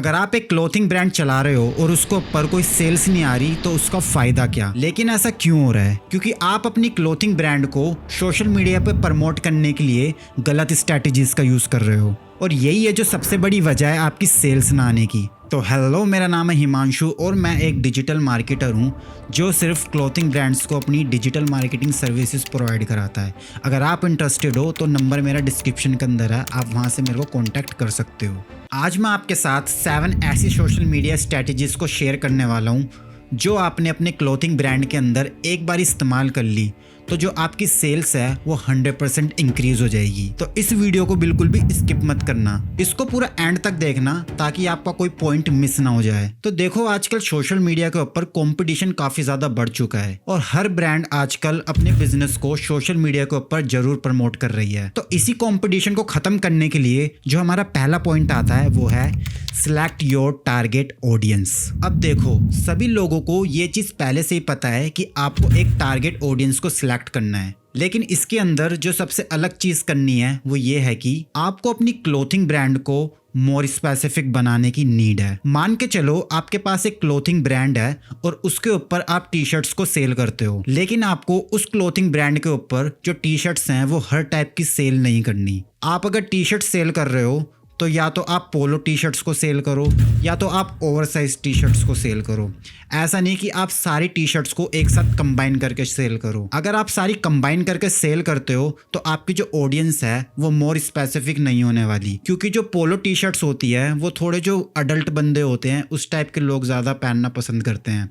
अगर आप एक क्लोथिंग ब्रांड चला रहे हो और उसको ऊपर कोई सेल्स नहीं आ रही तो उसका फायदा क्या। लेकिन ऐसा क्यों हो रहा है? क्योंकि आप अपनी क्लोथिंग ब्रांड को सोशल मीडिया पे प्रमोट करने के लिए गलत स्ट्रैटेजीज का यूज कर रहे हो, और यही है जो सबसे बड़ी वजह है आपकी सेल्स ना आने की। तो हेलो, मेरा नाम है हिमांशु और मैं एक डिजिटल मार्केटर हूँ जो सिर्फ क्लोथिंग ब्रांड्स को अपनी डिजिटल मार्केटिंग सर्विसेज प्रोवाइड कराता है। अगर आप इंटरेस्टेड हो तो नंबर मेरा डिस्क्रिप्शन के अंदर है, आप वहाँ से मेरे को कॉन्टैक्ट कर सकते हो। आज मैं आपके साथ 7 ऐसी सोशल मीडिया स्ट्रैटेजीज को शेयर करने वाला हूँ जो आपने अपने क्लोथिंग ब्रांड के अंदर एक बार इस्तेमाल कर ली तो जो आपकी सेल्स है वो 100% इंक्रीज हो जाएगी। तो इस वीडियो को बिल्कुल भी स्किप मत करना, इसको पूरा एंड तक देखना ताकि आपका कोई पॉइंट मिस ना हो जाए। तो देखो, आजकल सोशल मीडिया के ऊपर कंपटीशन काफी ज्यादा बढ़ चुका है और हर ब्रांड आजकल अपने बिजनेस को सोशल मीडिया के ऊपर जरूर प्रमोट कर रही है। तो इसी कंपटीशन को खत्म करने के लिए जो हमारा पहला पॉइंट आता है वो है सिलेक्ट योर टारगेट ऑडियंस। अब देखो, सभी लोगों को ये चीज पहले से ही पता है कि आपको एक टारगेट ऑडियंस को सिलेक्ट करना है, लेकिन इसके अंदर जो सबसे अलग चीज करनी है वो ये है कि आपको अपनी क्लोथिंग ब्रांड को मोर स्पेसिफिक बनाने की नीड है। मान के चलो आपके पास एक क्लोथिंग ब्रांड है और उसके ऊपर आप टी शर्ट्स को सेल करते हो, लेकिन आपको उस क्लोथिंग ब्रांड के ऊपर जो टी शर्ट्स हैं वो हर टाइप की सेल नहीं करनी। आप अगर टी शर्ट सेल कर रहे हो तो या तो आप पोलो टी शर्ट्स को सेल करो या तो आप ओवरसाइज टी शर्ट्स को सेल करो। ऐसा नहीं कि आप सारी टी शर्ट्स को एक साथ कंबाइन करके सेल करो। अगर आप सारी कंबाइन करके सेल करते हो तो आपकी जो ऑडियंस है वो मोर स्पेसिफिक नहीं होने वाली, क्योंकि जो पोलो टी शर्ट्स होती है वो थोड़े जो अडल्ट बंदे होते हैं उस टाइप के लोग ज़्यादा पहनना पसंद करते हैं,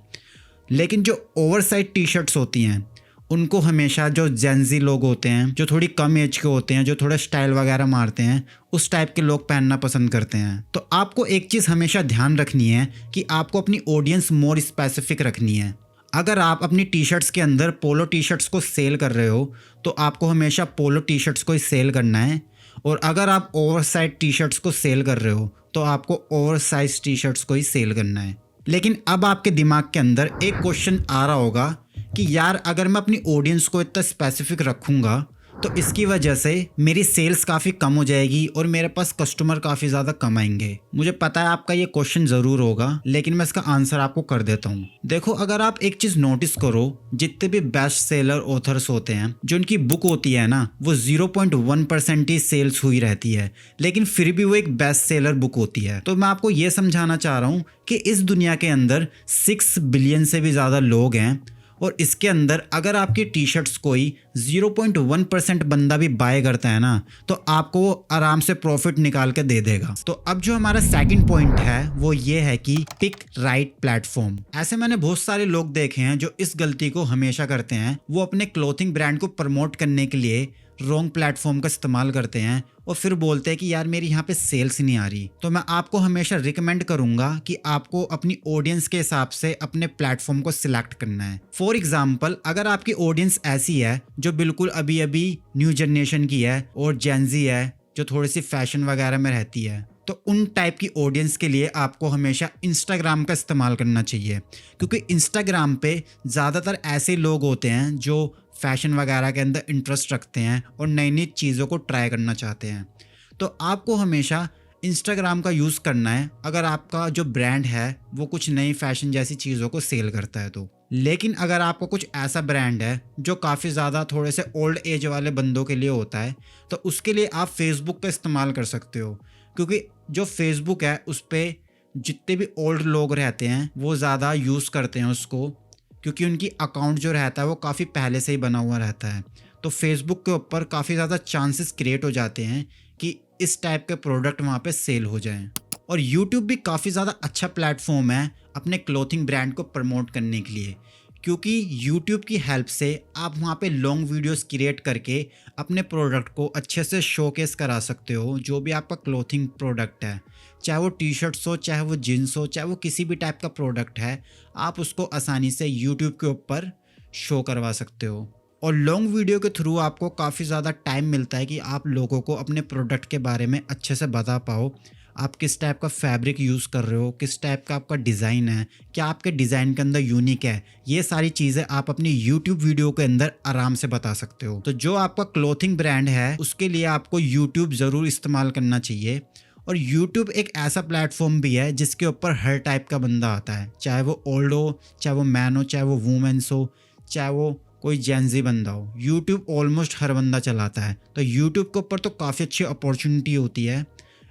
लेकिन जो ओवरसाइज टी शर्ट्स होती हैं उनको हमेशा जो जेंजी लोग होते हैं, जो थोड़ी कम एज के होते हैं, जो थोड़ा स्टाइल वगैरह मारते हैं, उस टाइप के लोग पहनना पसंद करते हैं। तो आपको एक चीज़ हमेशा ध्यान रखनी है कि आपको अपनी ऑडियंस मोर स्पेसिफिक रखनी है। अगर आप अपनी टी शर्ट्स के अंदर पोलो टी शर्ट्स को सेल कर रहे हो तो आपको हमेशा पोलो टी शर्ट्स को ही सेल करना है, और अगर आप ओवरसाइज टी शर्ट्स को सेल कर रहे हो तो आपको ओवरसाइज टी शर्ट्स को ही सेल करना है। लेकिन अब आपके दिमाग के अंदर एक क्वेश्चन आ रहा होगा कि यार, अगर मैं अपनी ऑडियंस को इतना स्पेसिफिक रखूंगा तो इसकी वजह से मेरी सेल्स काफ़ी कम हो जाएगी और मेरे पास कस्टमर काफ़ी ज़्यादा कम आएंगे। मुझे पता है आपका ये क्वेश्चन ज़रूर होगा, लेकिन मैं इसका आंसर आपको कर देता हूँ। देखो, अगर आप एक चीज़ नोटिस करो, जितने भी बेस्ट सेलर ऑथर्स होते हैं, जो उनकी बुक होती है ना, वो 0.1% ही सेल्स हुई रहती है, लेकिन फिर भी वो एक बेस्ट सेलर बुक होती है। तो मैं आपको ये समझाना चाह रहा हूँ कि इस दुनिया के अंदर 6 बिलियन से भी ज़्यादा लोग हैं और इसके अंदर अगर आपकी टी शर्ट्स कोई 0.1% बंदा भी बाय करता है ना तो आपको वो आराम से प्रॉफिट निकाल के दे देगा। तो अब जो हमारा सेकंड पॉइंट है वो ये है कि पिक राइट प्लेटफॉर्म। ऐसे मैंने बहुत सारे लोग देखे हैं जो इस गलती को हमेशा करते हैं। वो अपने क्लोथिंग ब्रांड को प्रमोट करने के लिए रॉन्ग प्लेटफॉर्म का इस्तेमाल करते हैं और फिर बोलते हैं कि यार मेरी यहाँ पे सेल्स नहीं आ रही। तो मैं आपको हमेशा रिकमेंड करूंगा कि आपको अपनी ऑडियंस के हिसाब से अपने प्लेटफॉर्म को सिलेक्ट करना है। फॉर एग्जाम्पल, अगर आपकी ऑडियंस ऐसी है जो बिल्कुल अभी अभी न्यू जनरेशन की है और जेंजी है, जो थोड़ी सी फैशन वगैरह में रहती है, तो उन टाइप की ऑडियंस के लिए आपको हमेशा इंस्टाग्राम का इस्तेमाल करना चाहिए, क्योंकि इंस्टाग्राम पे ज़्यादातर ऐसे लोग होते हैं जो फैशन वगैरह के अंदर इंटरेस्ट रखते हैं और नई नई चीज़ों को ट्राई करना चाहते हैं। तो आपको हमेशा इंस्टाग्राम का यूज़ करना है अगर आपका जो ब्रांड है वो कुछ नई फैशन जैसी चीज़ों को सेल करता है तो। लेकिन अगर आपको कुछ ऐसा ब्रांड है जो काफ़ी ज़्यादा थोड़े से ओल्ड एज वाले बंदों के लिए होता है तो उसके लिए आप फेसबुक का इस्तेमाल कर सकते हो, क्योंकि जो फेसबुक है उस पर जितने भी ओल्ड लोग रहते हैं वो ज़्यादा यूज़ करते हैं उसको, क्योंकि उनकी अकाउंट जो रहता है वो काफ़ी पहले से ही बना हुआ रहता है। तो फेसबुक के ऊपर काफ़ी ज़्यादा चांसेस क्रिएट हो जाते हैं कि इस टाइप के प्रोडक्ट वहाँ पे सेल हो जाएं। और यूट्यूब भी काफ़ी ज़्यादा अच्छा प्लेटफॉर्म है अपने क्लोथिंग ब्रांड को प्रमोट करने के लिए, क्योंकि यूट्यूब की हेल्प से आप वहाँ पे लॉन्ग वीडियोस क्रिएट करके अपने प्रोडक्ट को अच्छे से शोकेस करा सकते हो। जो भी आपका क्लोथिंग प्रोडक्ट है, चाहे वो टी शर्ट्स हो, चाहे वो जीन्स हो, चाहे वो किसी भी टाइप का प्रोडक्ट है, आप उसको आसानी से यूट्यूब के ऊपर शो करवा सकते हो। और लॉन्ग वीडियो के थ्रू आपको काफ़ी ज़्यादा टाइम मिलता है कि आप लोगों को अपने प्रोडक्ट के बारे में अच्छे से बता पाओ। आप किस टाइप का फैब्रिक यूज़ कर रहे हो, किस टाइप का आपका डिज़ाइन है, क्या आपके डिज़ाइन के अंदर यूनिक है, ये सारी चीज़ें आप अपनी यूट्यूब वीडियो के अंदर आराम से बता सकते हो। तो जो आपका क्लोथिंग ब्रांड है उसके लिए आपको यूट्यूब ज़रूर इस्तेमाल करना चाहिए और यूट्यूब एक ऐसा प्लेटफॉर्म भी है जिसके ऊपर हर टाइप का बंदा आता है, चाहे वो ओल्ड हो, चाहे वो मैन हो, चाहे वो वुमेन्स हो, चाहे वो कोई जेंजी बंदा हो। यूट्यूब ऑलमोस्ट हर बंदा चलाता है, तो यूट्यूब के ऊपर तो काफ़ी अच्छी अपॉर्चुनिटी होती है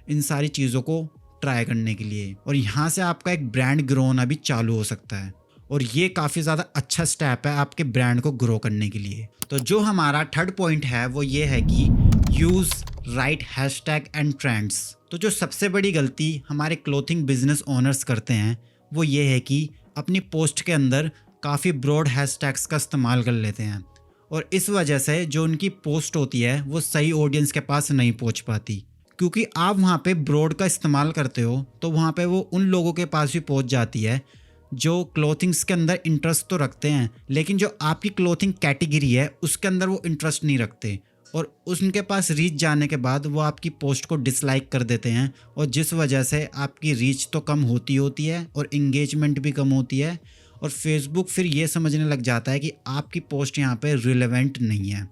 इन सारी चीज़ों को ट्राई करने के लिए, और यहाँ से आपका एक ब्रांड ग्रो होना भी चालू हो सकता है, और ये काफ़ी ज़्यादा अच्छा स्टेप है आपके ब्रांड को ग्रो करने के लिए। तो जो हमारा थर्ड पॉइंट है वो ये है कि use right hashtag and trends. तो जो सबसे बड़ी गलती हमारे क्लोथिंग बिजनेस ओनर्स करते हैं वो ये है कि अपनी पोस्ट के अंदर काफ़ी ब्रॉड हैशटैग्स का इस्तेमाल कर लेते हैं, और इस वजह से जो उनकी पोस्ट होती है वो सही ऑडियंस के पास नहीं पहुंच पाती। क्योंकि आप वहाँ पे ब्रॉड का इस्तेमाल करते हो तो वहाँ पे वो उन लोगों के पास भी पहुँच जाती है जो क्लोथिंग्स के अंदर इंटरेस्ट तो रखते हैं, लेकिन जो आपकी क्लोथिंग कैटेगरी है उसके अंदर वो इंटरेस्ट नहीं रखते, और उनके पास रीच जाने के बाद वो आपकी पोस्ट को डिसलाइक कर देते हैं, और जिस वजह से आपकी रीच तो कम होती है और इंगेजमेंट भी कम होती है, और फेसबुक फिर ये समझने लग जाता है कि आपकी पोस्ट यहाँ पे रिलेवेंट नहीं है।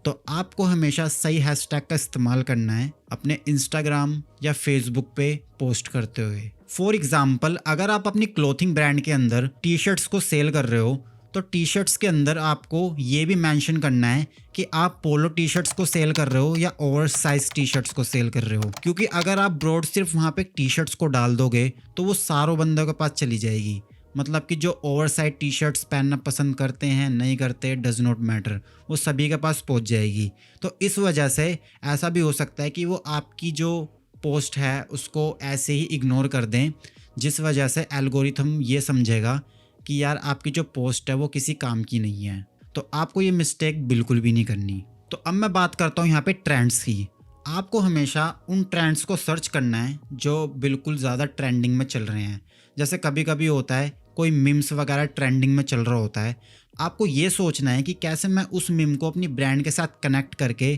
तो आपको हमेशा सही हैशटैग का इस्तेमाल करना है अपने इंस्टाग्राम या फेसबुक पे पोस्ट करते हुए। फॉर एग्जाम्पल, अगर आप अपनी क्लोथिंग ब्रांड के अंदर टी शर्ट्स को सेल कर रहे हो तो टी शर्ट्स के अंदर आपको ये भी मेंशन करना है कि आप पोलो टी शर्ट्स को सेल कर रहे हो या ओवर साइज टी शर्ट्स को सेल कर रहे हो। क्योंकि अगर आप ब्रॉड सिर्फ वहाँ पे टी शर्ट्स को डाल दोगे तो वो सारों बंदों के पास चली जाएगी। मतलब कि जो ओवर साइज टी शर्ट्स पहनना पसंद करते हैं, नहीं करते, डज नॉट मैटर, वो सभी के पास पहुंच जाएगी। तो इस वजह से ऐसा भी हो सकता है कि वो आपकी जो पोस्ट है उसको ऐसे ही इग्नोर कर दें, जिस वजह से एल्गोरिथम ये समझेगा कि यार आपकी जो पोस्ट है वो किसी काम की नहीं है। तो आपको ये मिस्टेक बिल्कुल भी नहीं करनी। तो अब मैं बात करता हूँ यहाँ पे ट्रेंड्स की। आपको हमेशा उन ट्रेंड्स को सर्च करना है जो बिल्कुल ज़्यादा ट्रेंडिंग में चल रहे हैं। जैसे कभी कभी होता है कोई मीम्स वगैरह ट्रेंडिंग में चल रहा होता है, आपको ये सोचना है कि कैसे मैं उस मीम को अपनी ब्रांड के साथ कनेक्ट करके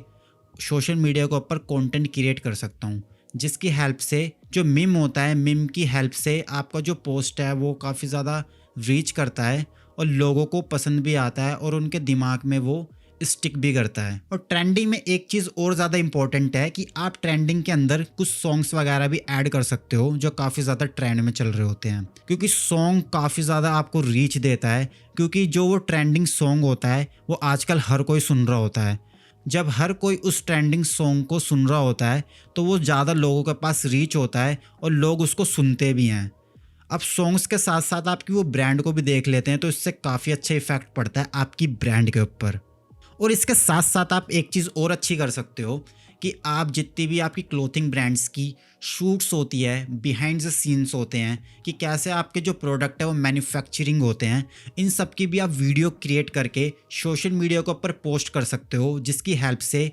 सोशल मीडिया के ऊपर कंटेंट क्रिएट कर सकता हूँ, जिसकी हेल्प से जो मीम होता है, मीम की हेल्प से आपका जो पोस्ट है वो काफ़ी ज़्यादा रीच करता है और लोगों को पसंद भी आता है और उनके दिमाग में वो स्टिक भी करता है। और ट्रेंडिंग में एक चीज़ और ज़्यादा इंपॉर्टेंट है कि आप ट्रेंडिंग के अंदर कुछ सॉन्ग्स वगैरह भी ऐड कर सकते हो जो काफ़ी ज़्यादा ट्रेंड में चल रहे होते हैं, क्योंकि सॉन्ग काफ़ी ज़्यादा आपको रीच देता है। क्योंकि जो वो ट्रेंडिंग सॉन्ग होता है वो आजकल हर कोई सुन रहा होता है। जब हर कोई उस ट्रेंडिंग सॉन्ग को सुन रहा होता है तो वो ज़्यादा लोगों के पास रीच होता है और लोग उसको सुनते भी हैं। अब सॉन्ग्स के साथ साथ आपकी वो ब्रांड को भी देख लेते हैं, तो इससे काफ़ी अच्छा इफेक्ट पड़ता है आपकी ब्रांड के ऊपर। और इसके साथ साथ आप एक चीज़ और अच्छी कर सकते हो कि आप जितनी भी आपकी क्लोथिंग ब्रांड्स की शूट्स होती है, बिहाइंड द सीन्स होते हैं, कि कैसे आपके जो प्रोडक्ट है वो मैन्युफैक्चरिंग होते हैं, इन सब की भी आप वीडियो क्रिएट करके सोशल मीडिया के ऊपर पोस्ट कर सकते हो, जिसकी हेल्प से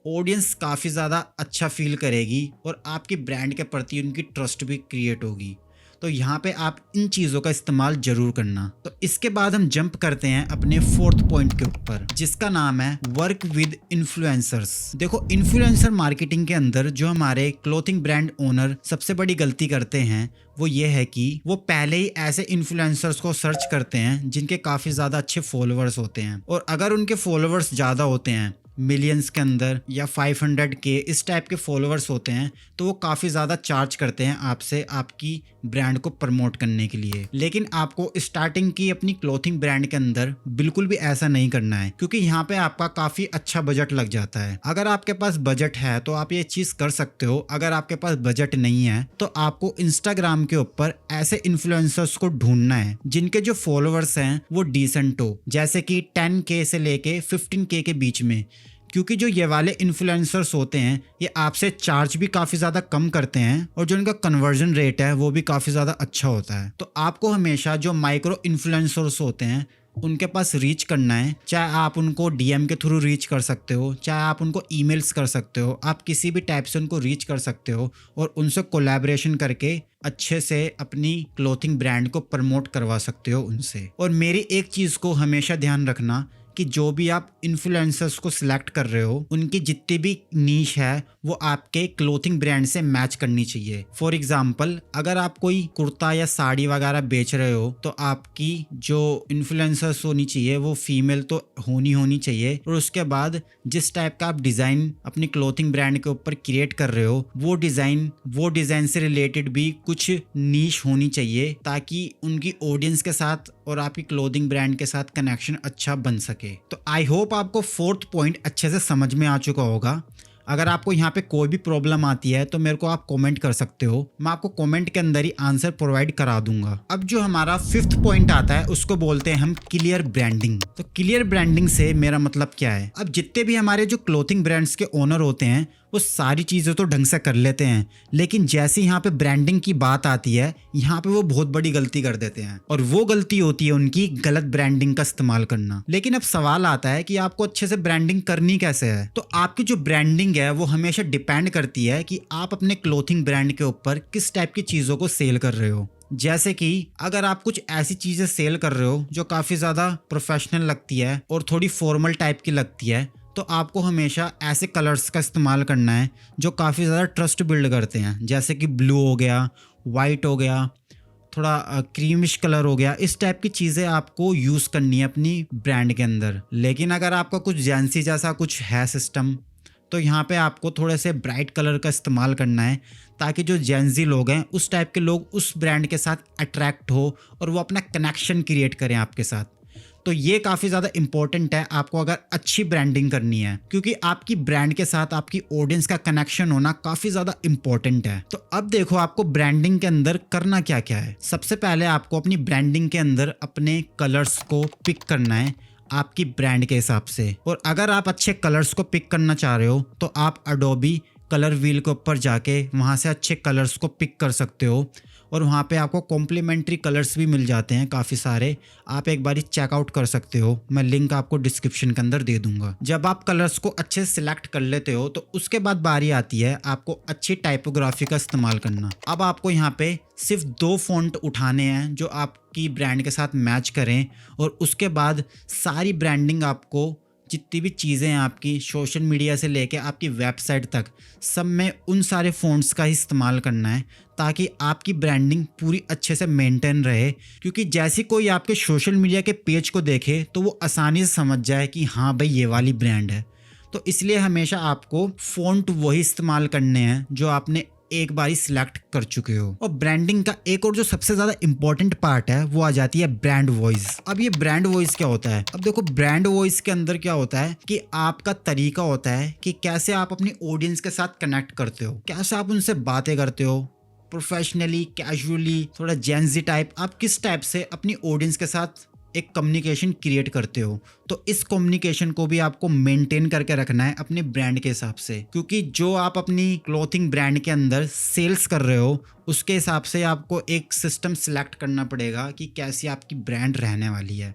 ऑडियंस काफ़ी ज़्यादा अच्छा फील करेगी और आपकी ब्रांड के प्रति उनकी ट्रस्ट भी क्रिएट होगी। तो यहाँ पे आप इन चीज़ों का इस्तेमाल जरूर करना। तो इसके बाद हम जंप करते हैं अपने फोर्थ पॉइंट के ऊपर, जिसका नाम है वर्क विद इन्फ्लुएंसर्स। देखो, इन्फ्लुएंसर मार्केटिंग के अंदर जो हमारे क्लोथिंग ब्रांड ओनर सबसे बड़ी गलती करते हैं वो ये है कि वो पहले ही ऐसे इन्फ्लुएंसर्स को सर्च करते हैं जिनके काफ़ी ज़्यादा अच्छे फॉलोअर्स होते हैं, और अगर उनके फॉलोअर्स ज़्यादा होते हैं, मिलियंस के अंदर या 500K इस टाइप के फॉलोअर्स होते हैं, तो वो काफ़ी ज़्यादा चार्ज करते हैं आपसे आपकी ब्रांड को प्रमोट करने के लिए। लेकिन आपको स्टार्टिंग की अपनी क्लोथिंग ब्रांड के अंदर बिल्कुल भी ऐसा नहीं करना है, क्योंकि यहाँ पे आपका काफ़ी अच्छा बजट लग जाता है। अगर आपके पास बजट है तो आप ये चीज़ कर सकते हो। अगर आपके पास बजट नहीं है तो आपको इंस्टाग्राम के ऊपर ऐसे इन्फ्लुएंसर्स को ढूंढना है जिनके जो फॉलोअर्स हैं वो डिसेंट हो, जैसे कि 10K से लेके 15K के बीच में। क्योंकि जो ये वाले इन्फ्लुएंसर्स होते हैं ये आपसे चार्ज भी काफ़ी ज़्यादा कम करते हैं और जो इनका कन्वर्जन रेट है वो भी काफ़ी ज़्यादा अच्छा होता है। तो आपको हमेशा जो माइक्रो इन्फ्लुएंसर्स होते हैं उनके पास रीच करना है। चाहे आप उनको DM के थ्रू रीच कर सकते हो, चाहे आप उनको ईमेल्स कर सकते हो, आप किसी भी टाइप से उनको रीच कर सकते हो और उनसे कोलैबोरेशन करके अच्छे से अपनी क्लोथिंग ब्रांड को प्रमोट करवा सकते हो उनसे। और मेरी एक चीज़ को हमेशा ध्यान रखना कि जो भी आप इन्फ्लुएंसर्स को सिलेक्ट कर रहे हो उनकी जितनी भी नीश है वो आपके क्लोथिंग ब्रांड से मैच करनी चाहिए। फॉर एग्जाम्पल, अगर आप कोई कुर्ता या साड़ी वगैरह बेच रहे हो तो आपकी जो इन्फ्लुएंसर्स होनी चाहिए वो फीमेल तो होनी चाहिए, और उसके बाद जिस टाइप का आप डिज़ाइन अपनी क्लोथिंग ब्रांड के ऊपर क्रिएट कर रहे हो वो डिज़ाइन से रिलेटेड भी कुछ नीश होनी चाहिए, ताकि उनकी ऑडियंस के साथ और आपकी क्लोथिंग ब्रांड के साथ कनेक्शन अच्छा बन सके। तो आई होप आपको फोर्थ पॉइंट अच्छे से समझ में आ चुका होगा। अगर आपको यहाँ पे कोई भी प्रॉब्लम आती है तो मेरे को आप कमेंट कर सकते हो, मैं आपको कमेंट के अंदर ही आंसर प्रोवाइड करा दूंगा। अब जो हमारा फिफ्थ पॉइंट आता है उसको बोलते हैं हम क्लियर ब्रांडिंग। तो क्लियर ब्रांडिंग से मेरा मतलब क्या है? अब जितने भी हमारे जो क्लोथिंग ब्रांड्स के ओनर होते हैं वो सारी चीज़ें तो ढंग से कर लेते हैं, लेकिन जैसे यहाँ पे ब्रांडिंग की बात आती है यहाँ पे वो बहुत बड़ी गलती कर देते हैं, और वो गलती होती है उनकी गलत ब्रांडिंग का इस्तेमाल करना। लेकिन अब सवाल आता है कि आपको अच्छे से ब्रांडिंग करनी कैसे है? तो आपकी जो ब्रांडिंग है वो हमेशा डिपेंड करती है कि आप अपने क्लोथिंग ब्रांड के ऊपर किस टाइप की चीज़ों को सेल कर रहे हो। जैसे कि अगर आप कुछ ऐसी चीज़ें सेल कर रहे हो जो काफ़ी ज़्यादा प्रोफेशनल लगती है और थोड़ी फॉर्मल टाइप की लगती है, तो आपको हमेशा ऐसे कलर्स का इस्तेमाल करना है जो काफ़ी ज़्यादा ट्रस्ट बिल्ड करते हैं, जैसे कि ब्लू हो गया, वाइट हो गया, थोड़ा क्रीमिश कलर हो गया। इस टाइप की चीज़ें आपको यूज़ करनी है अपनी ब्रांड के अंदर। लेकिन अगर आपका कुछ जेंसी जैसा कुछ है सिस्टम, तो यहाँ पे आपको थोड़े से ब्राइट कलर का इस्तेमाल करना है, ताकि जो जेंजी लोग हैं उस टाइप के लोग उस ब्रांड के साथ अट्रैक्ट हो और वो अपना कनेक्शन क्रिएट करें आपके साथ। तो ये काफ़ी ज़्यादा इंपॉर्टेंट है आपको अगर अच्छी ब्रांडिंग करनी है, क्योंकि आपकी ब्रांड के साथ आपकी ऑडियंस का कनेक्शन होना काफ़ी ज़्यादा इंपॉर्टेंट है। तो अब देखो आपको ब्रांडिंग के अंदर करना क्या क्या है। सबसे पहले आपको अपनी ब्रांडिंग के अंदर अपने कलर्स को पिक करना है आपकी ब्रांड के हिसाब से, और अगर आप अच्छे कलर्स को पिक करना चाह रहे हो तो आप अडोबी कलर व्हील के ऊपर जाके वहाँ से अच्छे कलर्स को पिक कर सकते हो, और वहाँ पे आपको कॉम्प्लीमेंट्री कलर्स भी मिल जाते हैं काफ़ी सारे। आप एक बारी चेकआउट कर सकते हो, मैं लिंक आपको डिस्क्रिप्शन के अंदर दे दूंगा। जब आप कलर्स को अच्छे से सिलेक्ट कर लेते हो तो उसके बाद बारी आती है आपको अच्छी टाइपोग्राफी का इस्तेमाल करना। अब आपको यहाँ पे सिर्फ 2 फॉन्ट उठाने हैं जो आपकी ब्रांड के साथ मैच करें, और उसके बाद सारी ब्रांडिंग आपको जितनी भी चीज़ें हैं आपकी सोशल मीडिया से लेके आपकी वेबसाइट तक, सब में उन सारे फ़ॉन्ट्स का ही इस्तेमाल करना है, ताकि आपकी ब्रांडिंग पूरी अच्छे से मेंटेन रहे। क्योंकि जैसे कोई आपके सोशल मीडिया के पेज को देखे तो वो आसानी से समझ जाए कि हाँ भाई ये वाली ब्रांड है। तो इसलिए हमेशा आपको फ़ॉन्ट वही इस्तेमाल करने हैं जो आपने एक बारी सिलेक्ट कर चुके हो। और ब्रांडिंग का एक और जो सबसे ज्यादा इंपॉर्टेंट पार्ट है वो आ जाती है ब्रांड वॉइस। अब ये ब्रांड वॉइस क्या होता है? अब देखो ब्रांड वॉइस के अंदर क्या होता है कि आपका तरीका होता है कि कैसे आप अपनी ऑडियंस के साथ कनेक्ट करते हो, कैसे आप उनसे बातें करते हो, प्रोफेशनली, कैजुअली, थोड़ा जेंजी टाइप, आप किस टाइप से अपनी ऑडियंस के साथ एक कम्युनिकेशन क्रिएट करते हो। तो इस कम्युनिकेशन को भी आपको मेंटेन करके रखना है अपने ब्रांड के हिसाब से, क्योंकि जो आप अपनी क्लोथिंग ब्रांड के अंदर सेल्स कर रहे हो उसके हिसाब से आपको एक सिस्टम सिलेक्ट करना पड़ेगा कि कैसी आपकी ब्रांड रहने वाली है।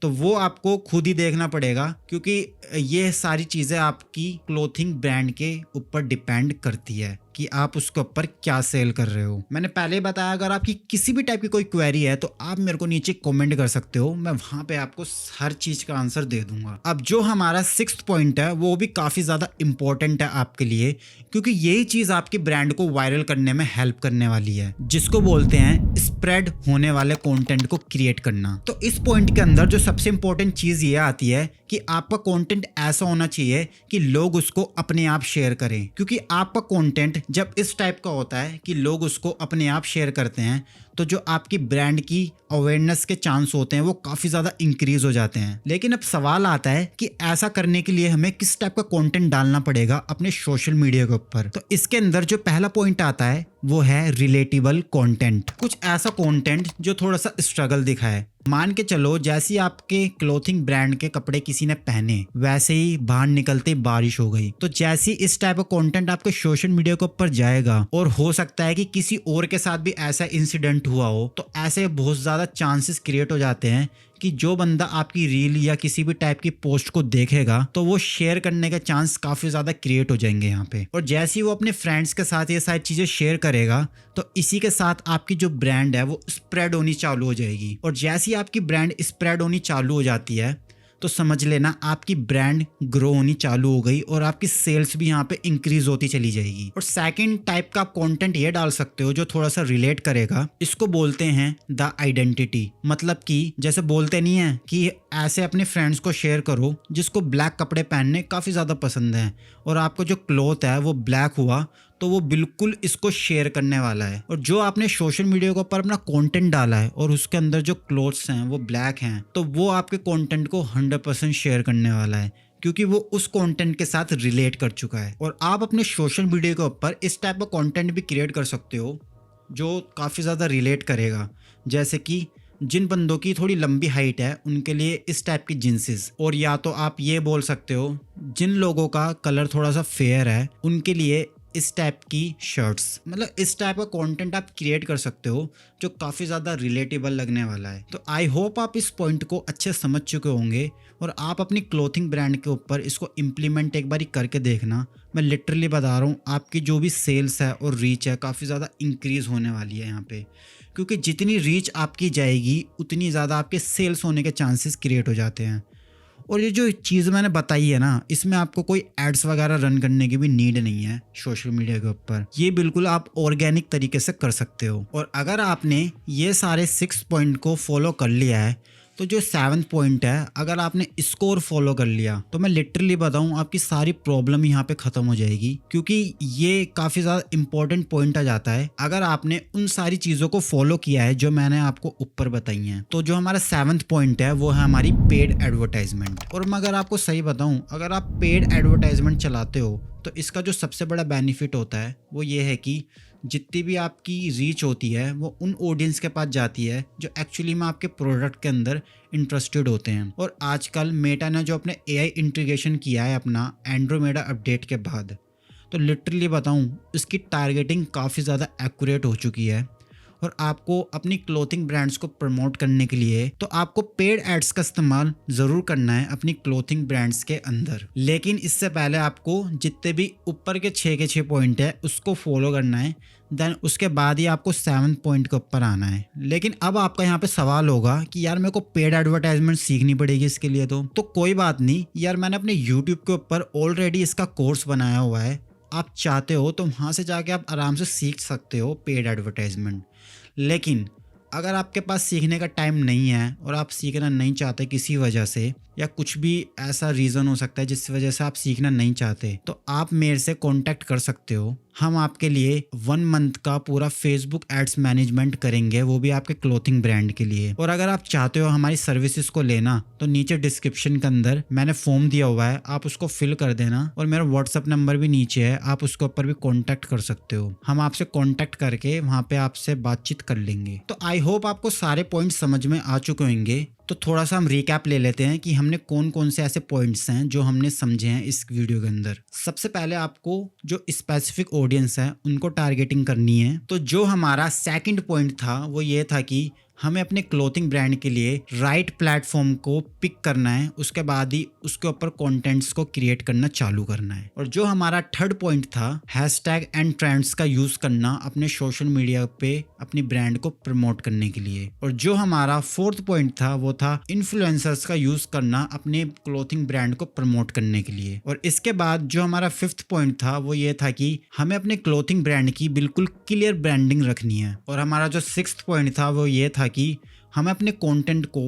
तो वो आपको खुद ही देखना पड़ेगा, क्योंकि ये सारी चीज़ें आपकी क्लोथिंग ब्रांड के ऊपर डिपेंड करती है कि आप उसके ऊपर क्या सेल कर रहे हो। मैंने पहले ही बताया, अगर आपकी किसी भी टाइप की कोई क्वेरी है तो आप मेरे को नीचे कमेंट कर सकते हो, मैं वहां पे आपको हर चीज का आंसर दे दूंगा। अब जो हमारा 6th पॉइंट है वो भी काफी ज्यादा इंपॉर्टेंट है आपके लिए, क्योंकि यही चीज आपकी ब्रांड को वायरल करने में हेल्प करने वाली है, जिसको बोलते हैं स्प्रेड होने वाले कंटेंट को क्रिएट करना। तो इस पॉइंट के अंदर जो सबसे इंपॉर्टेंट चीज ये आती है कि आपका कंटेंट ऐसा होना चाहिए कि लोग उसको अपने आप शेयर करें, क्योंकि आपका कंटेंट जब इस टाइप का होता है कि लोग उसको अपने आप शेयर करते हैं तो जो आपकी ब्रांड की अवेयरनेस के चांस होते हैं वो काफ़ी ज़्यादा इंक्रीज हो जाते हैं। लेकिन अब सवाल आता है कि ऐसा करने के लिए हमें किस टाइप का कंटेंट डालना पड़ेगा अपने सोशल मीडिया के ऊपर। तो इसके अंदर जो पहला पॉइंट आता है वो है रिलेटेबल कंटेंट। कुछ ऐसा कंटेंट जो थोड़ा सा स्ट्रगल दिखाए। मान के चलो जैसे आपके क्लोथिंग ब्रांड के कपड़े किसी ने पहने, वैसे ही बाहर निकलते बारिश हो गई, तो जैसे इस टाइप का कंटेंट आपके सोशल मीडिया के ऊपर जाएगा और हो सकता है कि किसी और के साथ भी ऐसा इंसिडेंट हुआ हो, तो ऐसे बहुत ज़्यादा चांसेस क्रिएट हो जाते हैं कि जो बंदा आपकी रील या किसी भी टाइप की पोस्ट को देखेगा तो वो शेयर करने के चांस काफ़ी ज़्यादा क्रिएट हो जाएंगे यहाँ पे। और जैसे ही वो अपने फ्रेंड्स के साथ ये सारी चीज़ें शेयर करेगा तो इसी के साथ आपकी जो ब्रांड है वो स्प्रेड होनी चालू हो जाएगी। और जैसे ही आपकी ब्रांड स्प्रेड होनी चालू हो जाती है तो समझ लेना आपकी ब्रांड ग्रो होनी चालू हो गई और आपकी सेल्स भी यहाँ पे इंक्रीज होती चली जाएगी। और सेकंड टाइप का कंटेंट ये डाल सकते हो जो थोड़ा सा रिलेट करेगा, इसको बोलते हैं द आइडेंटिटी। मतलब कि जैसे बोलते नहीं है कि ऐसे अपने फ्रेंड्स को शेयर करो जिसको ब्लैक कपड़े पहनने काफ़ी ज़्यादा पसंद है और आपको जो क्लॉथ है वो ब्लैक हुआ तो वो बिल्कुल इसको शेयर करने वाला है। और जो आपने सोशल मीडिया के ऊपर अपना कंटेंट डाला है और उसके अंदर जो क्लोथ्स हैं वो ब्लैक हैं, तो वो आपके कंटेंट को 100% शेयर करने वाला है, क्योंकि वो उस कंटेंट के साथ रिलेट कर चुका है। और आप अपने सोशल मीडिया के ऊपर इस टाइप का कंटेंट भी क्रिएट कर सकते हो जो काफ़ी ज़्यादा रिलेट करेगा। जैसे कि जिन बंदों की थोड़ी लंबी हाइट है उनके लिए इस टाइप की जींसेस, और या तो आप ये बोल सकते हो जिन लोगों का कलर थोड़ा सा फेयर है उनके लिए इस टाइप की शर्ट्स। मतलब इस टाइप का कंटेंट आप क्रिएट कर सकते हो जो काफ़ी ज़्यादा रिलेटेबल लगने वाला है। तो आई होप आप इस पॉइंट को अच्छे समझ चुके होंगे और आप अपनी क्लोथिंग ब्रांड के ऊपर इसको इम्प्लीमेंट एक बारी करके देखना। मैं लिटरली बता रहा हूँ आपकी जो भी सेल्स है और रीच है काफ़ी ज़्यादा इंक्रीज़ होने वाली है यहाँ पे, क्योंकि जितनी रीच आपकी जाएगी उतनी ज़्यादा आपके सेल्स होने के चांसेस क्रिएट हो जाते हैं। और ये जो चीज़ मैंने बताई है ना, इसमें आपको कोई एड्स वगैरह रन करने की भी नीड नहीं है सोशल मीडिया के ऊपर। ये बिल्कुल आप ऑर्गेनिक तरीके से कर सकते हो। और अगर आपने ये सारे 6 पॉइंट को फॉलो कर लिया है तो जो 7th पॉइंट है, अगर आपने इसको और फॉलो कर लिया तो मैं लिटरली बताऊं आपकी सारी प्रॉब्लम यहाँ पे ख़त्म हो जाएगी, क्योंकि ये काफ़ी ज़्यादा इंपॉर्टेंट पॉइंट आ जाता है अगर आपने उन सारी चीज़ों को फॉलो किया है जो मैंने आपको ऊपर बताई हैं। तो जो हमारा 7th पॉइंट है वो है हमारी पेड एडवर्टाइजमेंट। और मैं अगर आपको सही बताऊँ, अगर आप पेड एडवर्टाइजमेंट चलाते हो तो इसका जो सबसे बड़ा बेनिफिट होता है वो ये है कि जितनी भी आपकी रीच होती है वो उन ऑडियंस के पास जाती है जो एक्चुअली में आपके प्रोडक्ट के अंदर इंटरेस्टेड होते हैं। और आजकल मेटा ने जो अपने AI इंटीग्रेशन किया है अपना एंड्रोमेडा अपडेट के बाद, तो लिटरली बताऊं इसकी टारगेटिंग काफ़ी ज़्यादा एक्यूरेट हो चुकी है। और आपको अपनी क्लोथिंग ब्रांड्स को प्रमोट करने के लिए तो आपको पेड एड्स का इस्तेमाल ज़रूर करना है अपनी क्लोथिंग ब्रांड्स के अंदर, लेकिन इससे पहले आपको जितने भी ऊपर के 6 पॉइंट है उसको फॉलो करना है। देन उसके बाद ही आपको 7th पॉइंट के ऊपर आना है। लेकिन अब आपका यहाँ पे सवाल होगा कि यार मेरे को पेड एडवर्टाइजमेंट सीखनी पड़ेगी इसके लिए। तो कोई बात नहीं यार, मैंने अपने यूट्यूब के ऊपर ऑलरेडी इसका कोर्स बनाया हुआ है। आप चाहते हो तो वहाँ से जाके आप आराम से सीख सकते हो पेड एडवर्टाइजमेंट। लेकिन अगर आपके पास सीखने का टाइम नहीं है और आप सीखना नहीं चाहते किसी वजह से, या कुछ भी ऐसा रीज़न हो सकता है जिस वजह से आप सीखना नहीं चाहते, तो आप मेरे से कांटेक्ट कर सकते हो। हम आपके लिए 1 मंथ का पूरा फेसबुक एड्स मैनेजमेंट करेंगे, वो भी आपके क्लोथिंग ब्रांड के लिए। और अगर आप चाहते हो हमारी सर्विसेज को लेना तो नीचे डिस्क्रिप्शन के अंदर मैंने फॉर्म दिया हुआ है, आप उसको फिल कर देना। और मेरा व्हाट्सअप नंबर भी नीचे है, आप उसके ऊपर भी कॉन्टैक्ट कर सकते हो। हम आपसे कॉन्टैक्ट करके वहाँ पे आपसे बातचीत कर लेंगे। तो आई होप आपको सारे पॉइंट समझ में आ चुके होंगे। तो थोड़ा सा हम रिकैप ले लेते हैं कि हमने कौन कौन से ऐसे पॉइंट्स हैं जो हमने समझे हैं इस वीडियो के अंदर। सबसे पहले आपको जो स्पेसिफिक ऑडियंस है उनको टारगेटिंग करनी है। तो जो हमारा सेकंड पॉइंट था वो ये था कि हमें अपने क्लोथिंग ब्रांड के लिए राइट प्लेटफॉर्म को पिक करना है, उसके बाद ही उसके ऊपर कंटेंट्स को क्रिएट करना चालू करना है। और जो हमारा थर्ड पॉइंट था हैशटैग एंड ट्रेंड्स का यूज करना अपने सोशल मीडिया पे अपनी ब्रांड को प्रमोट करने के लिए। और जो हमारा फोर्थ पॉइंट था वो था इन्फ्लुएंसर्स का यूज करना अपने क्लोथिंग ब्रांड को प्रमोट करने के लिए। और इसके बाद जो हमारा फिफ्थ पॉइंट था वो ये था कि हमें अपने क्लोथिंग ब्रांड की बिल्कुल क्लियर ब्रांडिंग रखनी है। और हमारा जो सिक्स्थ पॉइंट था वो ये था कि हमें अपने कंटेंट को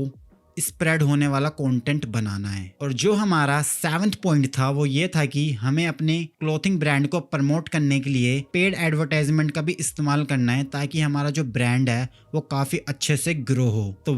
स्प्रेड होने वाला कंटेंट बनाना है। और जो हमारा सेवंथ पॉइंट था वो ये था कि हमें अपने क्लोथिंग ब्रांड को प्रमोट करने के लिए पेड एडवर्टाइजमेंट का भी इस्तेमाल करना है ताकि हमारा जो ब्रांड है वो काफ़ी अच्छे से ग्रो हो। तो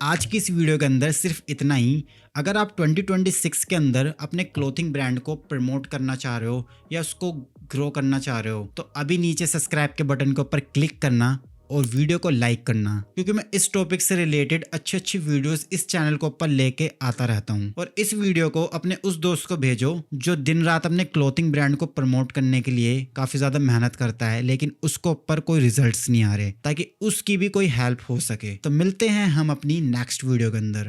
आज की इस वीडियो के अंदर सिर्फ इतना ही। अगर आप 2026 के अंदर अपने क्लोथिंग ब्रांड को प्रमोट करना चाह रहे हो या उसको ग्रो करना चाह रहे हो तो अभी नीचे सब्सक्राइब के बटन के ऊपर क्लिक करना और वीडियो को लाइक करना, क्योंकि मैं इस टॉपिक से रिलेटेड अच्छी वीडियोस इस चैनल को ऊपर लेके आता रहता हूँ। और इस वीडियो को अपने उस दोस्त को भेजो जो दिन रात अपने क्लोथिंग ब्रांड को प्रमोट करने के लिए काफ़ी ज़्यादा मेहनत करता है लेकिन उसको ऊपर कोई रिजल्ट्स नहीं आ रहे, ताकि उसकी भी कोई हेल्प हो सके। तो मिलते हैं हम अपनी नेक्स्ट वीडियो के अंदर।